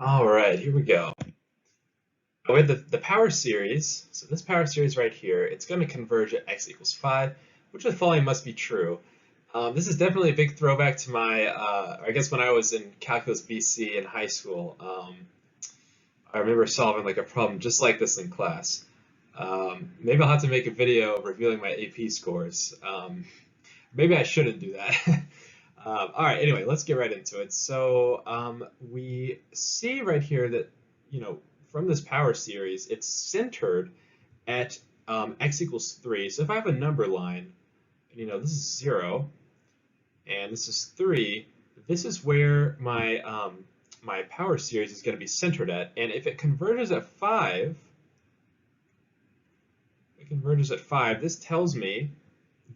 All right, here we go. With the power series, so this power series right here, it's going to converge at x equals 5, which the following must be true. This is definitely a big throwback to my, I guess when I was in Calculus BC in high school. I remember solving like a problem just like this in class. Maybe I'll have to make a video revealing my AP scores. Maybe I shouldn't do that. All right, anyway, let's get right into it. So we see right here that, from this power series, it's centered at x equals 3. So if I have a number line, this is 0, and this is 3, this is where my power series is going to be centered at. And if it converges at 5, this tells me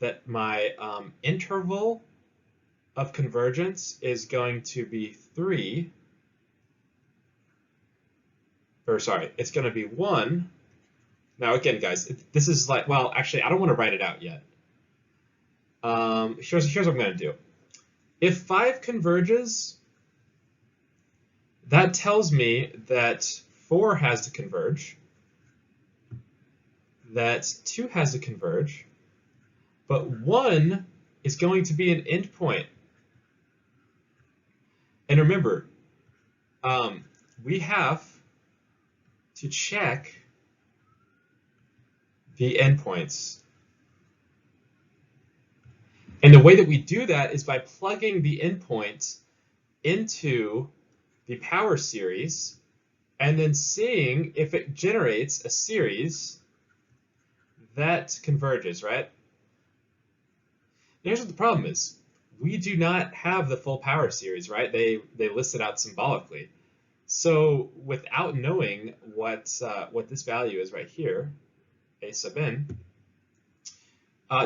that my interval of convergence is going to be 3, or sorry, it's going to be 1. Now again, guys, this is like, well, actually, I don't want to write it out yet. Here's what I'm going to do. If 5 converges, that tells me that 4 has to converge, that 2 has to converge, but 1 is going to be an endpoint. And remember, we have to check the endpoints. And the way that we do that is by plugging the endpoint into the power series and then seeing if it generates a series that converges, right? Here's what the problem is. We do not have the full power series, right? They list it out symbolically. So without knowing what this value is right here, a sub n,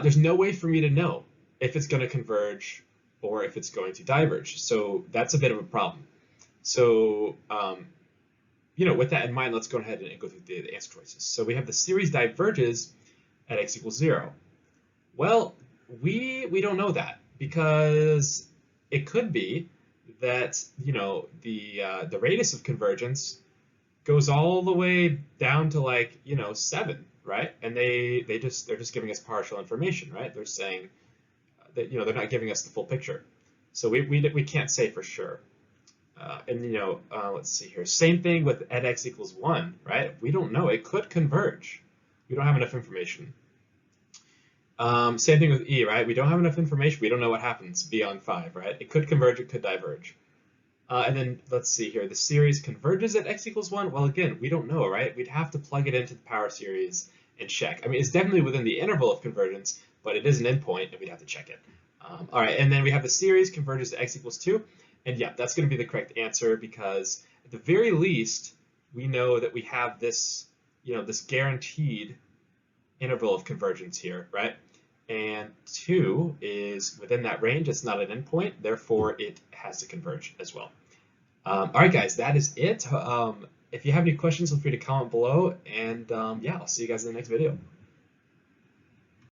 there's no way for me to know if it's going to converge or if it's going to diverge. So that's a bit of a problem. So with that in mind, let's go ahead and go through the answer choices. So we have the series diverges at x equals 0. Well, we don't know that, because it cocould be that the radius of convergence goes all the way down to like 7, right? And they're just giving us partial information, right? They're saying that they're not giving us the full picture, so we can't say for sure. Let's see here. Same thing with at x equals 1, right? We don't know. It could converge. We don't have enough information. Same thing with E, right? We don't have enough information. We don't know what happens beyond 5, right? It could converge, it could diverge. And then let's see here. The series converges at x equals 1. Well, again, we don't know, right? We'd have to plug it into the power series and check. I mean, it's definitely within the interval of convergence, but it is an endpoint, and we'd have to check it. All right, and then we have the series converges at x equals 2. And yeah, that's going to be the correct answer, because at the very least, we know that we have this, this guaranteed interval of convergence here, right? And 2 is within that range. It's not an endpoint, therefore it has to converge as well. All right, guys, that is it. If you have any questions, feel free to comment below, and yeah, I'll see you guys in the next video.